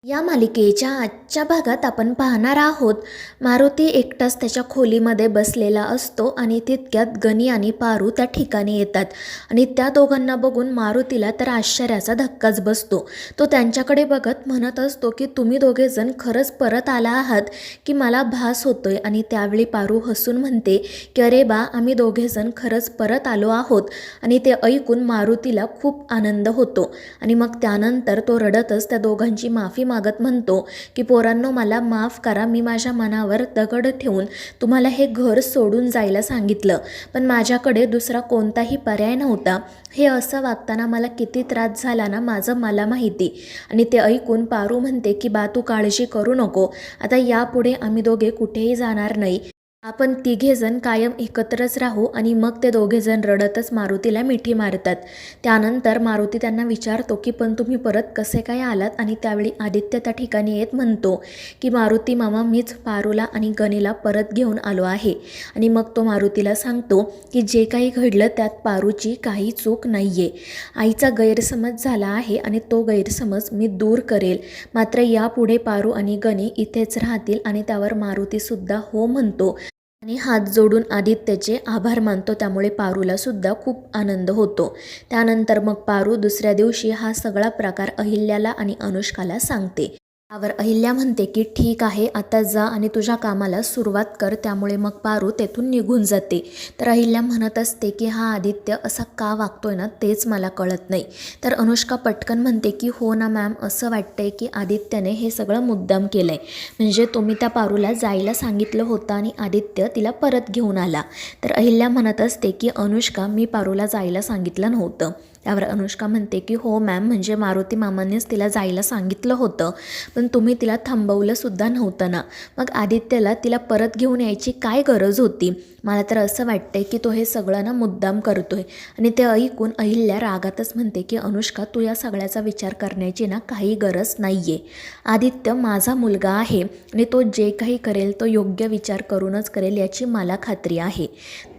या मालिकेच्या आजच्या भागात आपण पाहणार आहोत मारुती एकटाच त्याच्या खोलीमध्ये बसलेला असतो आणि तितक्यात गणी आणि पारू त्या ठिकाणी येतात आणि त्या दोघांना बघून मारुतीला तर आश्चर्याचा धक्काच बसतो. तो त्यांच्याकडे बघत म्हणत असतो की तुम्ही दोघेजण खरंच परत आला आहात की मला भास होतोय. आणि त्यावेळी पारू हसून म्हणते की अरे बा, आम्ही दोघेजण खरंच परत आलो आहोत. आणि ते ऐकून मारुतीला खूप आनंद होतो आणि मग त्यानंतर तो रडतच त्या दोघांची माफी मागत म्हणतो की पोरांनो, मला माफ करा, मी माझ्या मनावर दगड ठेवून तुम्हाला हे घर सोडून जायला सांगितलं, पण माझ्याकडे दुसरा कोणताही पर्याय नव्हता. हे असं वागताना मला किती त्रास झाला ना, माझं मला माहिती. आणि ते ऐकून पारू म्हणते की बा, तू काळजी करू नको, आता यापुढे आम्ही दोघे कुठेही जाणार नाही, आपण तिघेजण कायम एकत्रच राहू. आणि मग ते दोघेजण रडतच मारुतीला मिठी मारतात. त्यानंतर मारुती त्यांना विचारतो की पण तुम्ही परत कसे काय आलात. आणि त्यावेळी आदित्य त्या ठिकाणी येत म्हणतो की मारुती मामा, मीच पारूला आणि गणीला परत घेऊन आलो आहे. आणि मग तो मारुतीला सांगतो की जे काही घडलं त्यात पारूची काही चूक नाही आहे. आईचा गैरसमज झाला आहे आणि तो गैरसमज मी दूर करेल. मात्र यापुढे पारू आणि गणी इथेच राहतील. आणि त्यावर मारुतीसुद्धा हो म्हणतो आणि हात जोडून आदित्यचे आभार मानतो. त्यामुळे पारूला सुद्धा खूप आनंद होतो. त्यानंतर मग पारू दुसऱ्या दिवशी हा सगळा प्रकार अहिल्याला आणि अनुष्काला सांगते. त्यावर अहिल्या म्हणते की ठीक आहे, आता जा आणि तुझ्या कामाला सुरुवात कर. त्यामुळे मग पारू तेथून निघून जाते. तर अहिल्या म्हणत असते की हा आदित्य असा का वागतोय ना, तेच मला कळत नाही. तर अनुष्का पटकन म्हणते की हो ना मॅम, असं वाटतंय की आदित्यने हे सगळं मुद्दाम केलंय. म्हणजे तुम्ही त्या पारूला जायला सांगितलं होतं आणि आदित्य तिला परत घेऊन आला. तर अहिल्या म्हणत असते की अनुष्का, मी पारूला जायला सांगितलं नव्हतं. त्यावर अनुष्का म्हणते की हो मॅम, म्हणजे मारुती मामांनीच तिला जायला सांगितलं होतं, पण तुम्ही तिला थांबवलंसुद्धा नव्हतं ना. मग आदित्यला तिला परत घेऊन यायची काय गरज होती. मला तर असं वाटतंय की तो हे सगळं ना मुद्दाम करतोय. आणि ते ऐकून अहिल्या रागातच म्हणते की अनुष्का, तू या सगळ्याचा विचार करण्याची ना काही गरज नाही आहे. आदित्य माझा मुलगा आहे आणि तो जे काही करेल तो योग्य विचार करूनच करेल, याची मला खात्री आहे.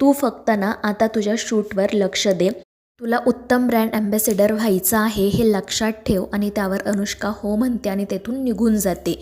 तू फक्त ना आता तुझ्या शूटवर लक्ष दे. तुला उत्तम ब्रँड ॲम्बॅसेडर व्हायचं आहे हे लक्षात ठेव. आणि त्यावर अनुष्का हो म्हणते आणि तेथून निघून जाते.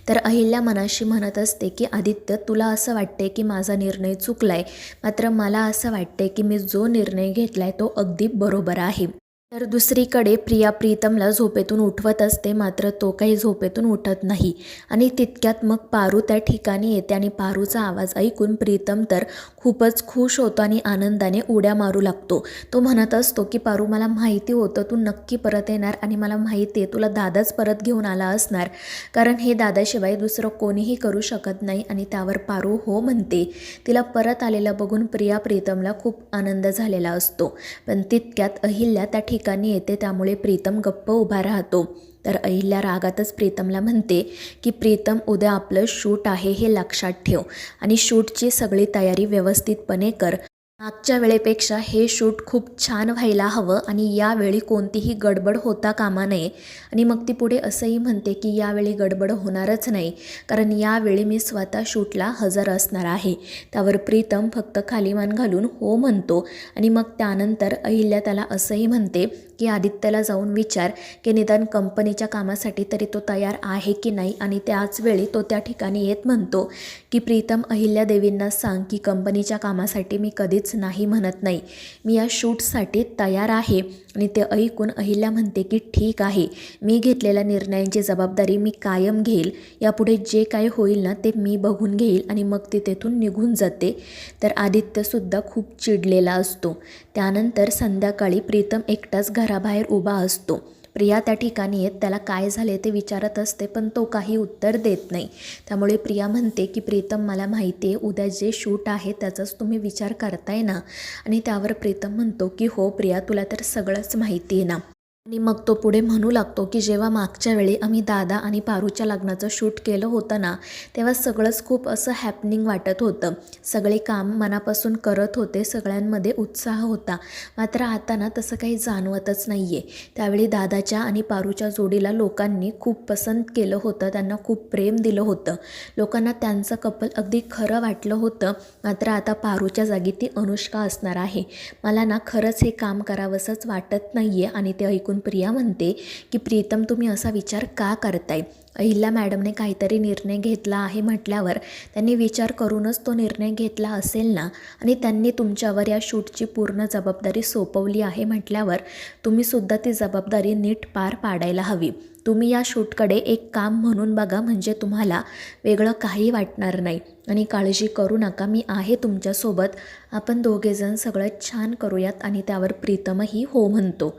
तर अहिल्या मनाशी म्हणत असते की आदित्य, तुला असं वाटते की माझा निर्णय चुकला आहे, मात्र मला असं वाटते की मी जो निर्णय घेतला आहे तो अगदी बरोबर आहे. तर दुसरीकडे प्रिया प्रीतमला झोपेतून उठवत असते, मात्र तो काही झोपेतून उठत नाही. आणि तितक्यात मग पारू त्या ठिकाणी येते आणि पारूचा आवाज ऐकून प्रीतम तर खूपच खुश होतो आणि आनंदाने उड्या मारू लागतो. तो म्हणत असतो की पारू, मला माहिती होतं तू नक्की परत येणार आणि मला माहिती आहे तुला दादाच परत घेऊन आला असणार, कारण हे दादाशिवाय दुसरं कोणीही करू शकत नाही. आणि त्यावर पारू हो म्हणते. तिला परत आलेलं बघून प्रिया प्रीतमला खूप आनंद झालेला असतो. पण तितक्यात अहिल्या त्या ठिकाणी येते. त्यामुळे प्रीतम गप्प उभा राहतो. तर अहिल्या रागातच प्रीतमला म्हणते की प्रीतम, उद्या आपलं शूट आहे हे लक्षात ठेव आणि शूटची सगळी तयारी व्यवस्थितपणे कर. मागच्या वेळेपेक्षा हे शूट खूप छान व्हायला हवं आणि यावेळी कोणतीही गडबड होता कामा नये. आणि मग ती पुढे असंही म्हणते की यावेळी गडबड होणारच नाही, कारण यावेळी मी स्वतः शूटला हजर असणार आहे. त्यावर प्रीतम फक्त खाली मान घालून हो म्हणतो. आणि मग त्यानंतर अहिल्या त्याला असंही म्हणते की आदित्यला जाऊन विचार की निदान कंपनीच्या कामासाठी तरी तो तयार आहे की नाही. आणि त्याचवेळी तो त्या ठिकाणी येत म्हणतो की प्रीतम, अहिल्यादेवींना सांग की कंपनीच्या कामासाठी मी कधीच नाही म्हणत नाही, मी या शूटसाठी तयार आहे. आणि ते ऐकून अहिल्या म्हणते की ठीक आहे, मी घेतलेल्या निर्णयांची जबाबदारी मी कायम घेईल. यापुढे जे काही होईल ना ते मी बघून घेईल. आणि मग ती तेथून निघून जाते. तर आदित्यसुद्धा खूप चिडलेला असतो. त्यानंतर संध्याकाळी प्रीतम एकटाच घराबाहेर उभा असतो. प्रिया त्या ठिकाणी येत त्याला काय झाले ते विचारत असते, पण तो काही उत्तर देत नाही. त्यामुळे प्रिया म्हणते की प्रीतम, मला माहिती आहे उद्या जे शूट आहे त्याचाच तुम्ही विचार करताय ना. आणि त्यावर प्रीतम म्हणतो की हो प्रिया, तुला तर सगळंच माहिती आहे ना. आणि मग तो पुढे म्हणू लागतो की जेव्हा मागच्या वेळी आम्ही दादा आणि पारूच्या लग्नाचं शूट केलं होतं ना, तेव्हा सगळंच खूप असं हॅपनिंग वाटत होतं. सगळे काम मनापासून करत होते, सगळ्यांमध्ये उत्साह होता. मात्र आता ना तसं काही जाणवतच नाही आहे. त्यावेळी दादाच्या आणि पारूच्या जोडीला लोकांनी खूप पसंत केलं होतं, त्यांना खूप प्रेम दिलं होतं. लोकांना त्यांचं कपल अगदी खरं वाटलं होतं. मात्र आता पारूच्या जागी ती अनुष्का असणार आहे. मला ना खरंच हे काम करावंसंच वाटत नाही आहे. आणि ते ऐकून बघून प्रिया म्हणते की प्रीतम तुम्ही असा विचार का करताय. अहिल्या मॅडमने काहीतरी निर्णय घेतला आहे म्हटल्यावर त्यांनी विचार करूनच तो निर्णय घेतला असेल ना, आणि त्यांनी तुमच्यावर या शूटची पूर्ण जबाबदारी सोपवली आहे म्हटल्यावर तुम्हीसुद्धा ती जबाबदारी नीट पार पाडायला हवी. तुम्ही या शूटकडे एक काम म्हणून बघा, म्हणजे तुम्हाला वेगळं काही वाटणार नाही. आणि काळजी करू नका, मी आहे तुमच्यासोबत. आपण दोघेजण सगळं छान करूयात. आणि त्यावर प्रीतमही हो म्हणतो.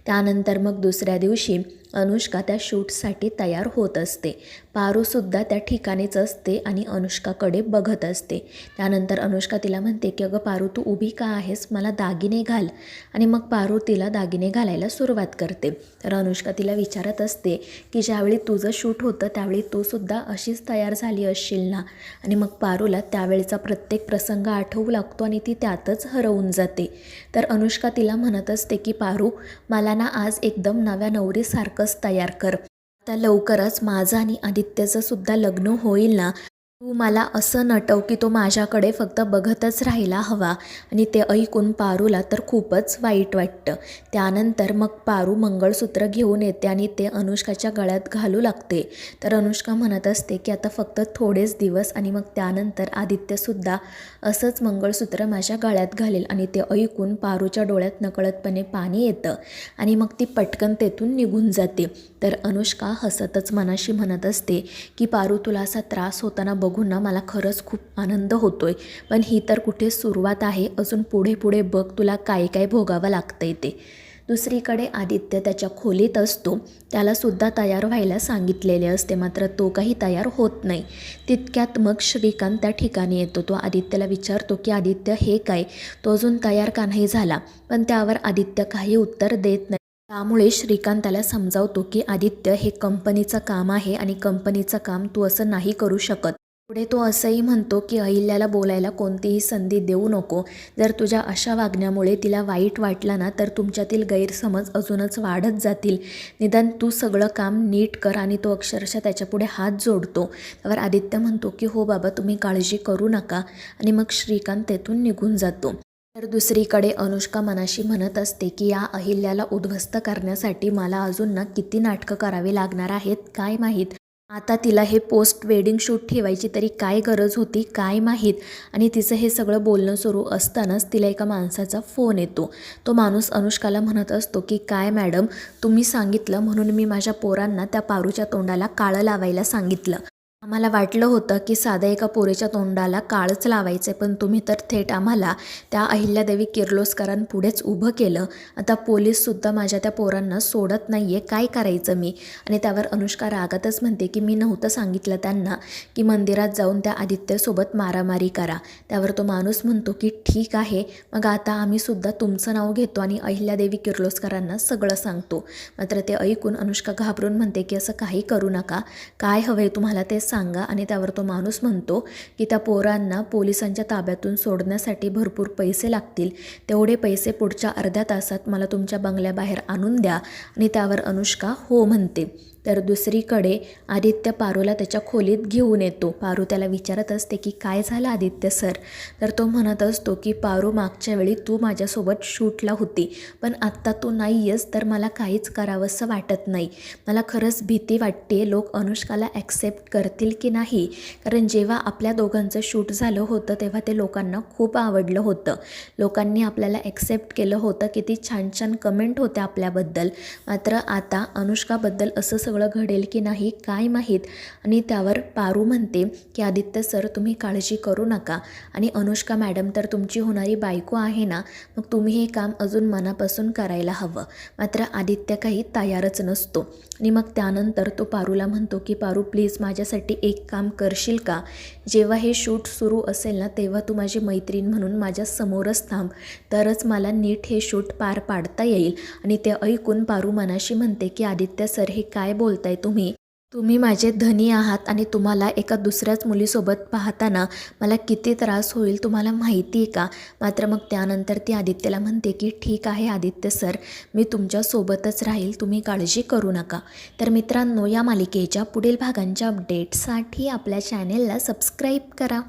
त्यानंतर मग दुसऱ्या दिवशी अनुष्का त्या शूटसाठी तयार होत असते. पारूसुद्धा त्या ठिकाणीच असते आणि अनुष्काकडे बघत असते. त्यानंतर अनुष्का तिला म्हणते की अगं पारू, तू उभी का आहेस, मला दागिने घाल. आणि मग पारू तिला दागिने घालायला सुरुवात करते. तर अनुष्का तिला विचारत असते की ज्यावेळी तुझं शूट होतं त्यावेळी तूसुद्धा अशीच तयार झाली असशील ना. आणि मग पारूला त्यावेळेचा प्रत्येक प्रसंग आठवू लागतो आणि ती त्यातच हरवून जाते. तर अनुष्का तिला म्हणत असते की पारू, मला ना आज एकदम नव्या नवरीसारखंच तयार कर. आता लवकरच माझं आणि आदित्यचं सुद्धा लग्न होईल ना, तू मला असं नटव की तो माझ्याकडे फक्त बघतच राहायला हवा. आणि ते ऐकून पारूला तर खूपच वाईट वाटतं. त्यानंतर मग पारू मंगळसूत्र घेऊन येते आणि ते अनुष्काच्या गळ्यात घालू लागते. तर अनुष्का म्हणत असते की आता फक्त थोडेच दिवस आणि मग त्यानंतर आदित्यसुद्धा असंच मंगळसूत्र माझ्या गळ्यात घालेल. आणि ते ऐकून पारूच्या डोळ्यात नकळतपणे पाणी येतं आणि मग ती पटकन तेथून निघून जाते. तर अनुष्का हसतच मनाशी म्हणत असते की पारू, तुला असा त्रास होताना बघून ना मला खरंच खूप आनंद होतोय. पण ही तर कुठे सुरुवात आहे, अजून पुढे पुढे बघ तुला काय काय भोगावं लागतंय ते. दुसरीकडे आदित्य त्याच्या खोलीत असतो. त्यालासुद्धा तयार व्हायला सांगितलेले असते, मात्र तो काही तयार होत नाही. तितक्यात मग श्रीकांत त्या ठिकाणी येतो. तो आदित्यला विचारतो की आदित्य हे काय, तो अजून तयार का नाही झाला. पण त्यावर आदित्य काही उत्तर देत नाही. त्यामुळे श्रीकांत त्याला समजावतो की आदित्य, हे कंपनीचं काम आहे आणि कंपनीचं काम तू असं नाही करू शकत. पुढे तो असंही म्हणतो की अहिल्याला बोलायला कोणतीही संधी देऊ नको. जर तुझ्या अशा वागण्यामुळे तिला वाईट वाटलं ना तर तुमच्यातील गैरसमज अजूनच वाढत जातील. निदान तू सगळं काम नीट कर. आणि तो अक्षरशः त्याच्यापुढे हात जोडतो. त्यावर आदित्य म्हणतो की हो बाबा, तुम्ही काळजी करू नका. आणि मग श्रीकांत तेथून निघून जातो. तर दुसरीकडे अनुष्का मनाशी म्हणत असते की या अहिल्याला उद्ध्वस्त करण्यासाठी मला अजून ना किती नाटकं करावी लागणार आहेत काय माहीत. आता तिला हे पोस्ट वेडिंग शूट ठेवायची तरी काय गरज होती काय माहीत. आणि तिचं हे सगळं बोलणं सुरू असतानाच तिला एका माणसाचा फोन येतो. तो माणूस अनुष्काला म्हणत असतो की काय मॅडम, तुम्ही सांगितलं म्हणून मी माझ्या पोरांना त्या पारूच्या तोंडाला काळं लावायला सांगितलं. आम्हाला वाटलं होतं की साध्या एका पोरीच्या तोंडाला काळच लावायचे, पण तुम्ही तर थेट आम्हाला त्या अहिल्यादेवी किर्लोस्करांपुढेच उभं केलं. आता पोलीससुद्धा माझ्या त्या पोरांना सोडत नाही आहे, काय करायचं मी. आणि त्यावर अनुष्का रागातच म्हणते की मी नव्हतं सांगितलं त्यांना की मंदिरात जाऊन त्या आदित्यसोबत मारामारी करा. त्यावर तो माणूस म्हणतो की ठीक आहे, मग आता आम्हीसुद्धा तुमचं नाव घेतो आणि अहिल्यादेवी किर्लोस्करांना सगळं सांगतो. मात्र ते ऐकून अनुष्का घाबरून म्हणते की असं काही करू नका, काय हवंय तुम्हाला ते सांगा. आणि त्यावर तो माणूस म्हणतो की त्या पोरांना पोलिसांच्या ताब्यातून सोडण्यासाठी भरपूर पैसे लागतील. तेवढे पैसे पुढच्या अर्ध्या तासात मला तुमच्या बंगल्याबाहेर आणून द्या. आणि त्यावर अनुष्का हो म्हणते. तर दुसरीकडे आदित्य पारूला त्याच्या खोलीत घेऊन येतो. पारू त्याला विचारत असते की काय झालं आदित्य सर. तर तो म्हणत असतो की पारू, मागच्या वेळी तू माझ्यासोबत शूटला होती, पण आत्ता तू नाही आहेस तर मला काहीच करावंसं वाटत नाही. मला खरंच भीती वाटते लोक अनुष्काला ॲक्सेप्ट करतील की नाही. कारण जेव्हा आपल्या दोघांचं शूट झालं होतं तेव्हा ते लोकांना खूप आवडलं होतं. लोकांनी आपल्याला ॲक्सेप्ट केलं होतं, किती छान छान कमेंट होत्या आपल्याबद्दल. मात्र आता अनुष्काबद्दल असं सगळं घडेल की नाही काय माहीत. आणि त्यावर पारू म्हणते की आदित्य सर, तुम्ही काळजी करू नका. आणि अनुष्का मॅडम तर तुमची होणारी बायको आहे ना, मग तुम्ही हे काम अजून मनापासून करायला हवं. मात्र आदित्य काही तयारच नसतो. आणि मग त्यानंतर तो पारूला म्हणतो की पारू प्लीज माझ्यासाठी एक काम करशील का. जेव्हा हे शूट सुरू असेल ना तेव्हा तू माझी मैत्रीण म्हणून माझ्या समोरच थांब, तरच मला नीट हे शूट पार पाडता येईल. आणि ते ऐकून पारू मनाशी म्हणते की आदित्य सर, हे काय बोलताय तुम्ही. तुम्ही माझे धनी आहात आणि तुम्हाला एका दुसऱ्याच मुलीसोबत पाहताना मला किती त्रास होईल तुम्हाला माहिती आहे का. मात्र मग त्यानंतर ती आदित्यला म्हणते की ठीक आहे आदित्य सर, मी तुमच्यासोबतच राहील, तुम्ही काळजी करू नका. तर मित्रांनो, या मालिकेच्या पुढील भागांच्या अपडेटसाठी आपल्या चॅनेलला सबस्क्राईब करा.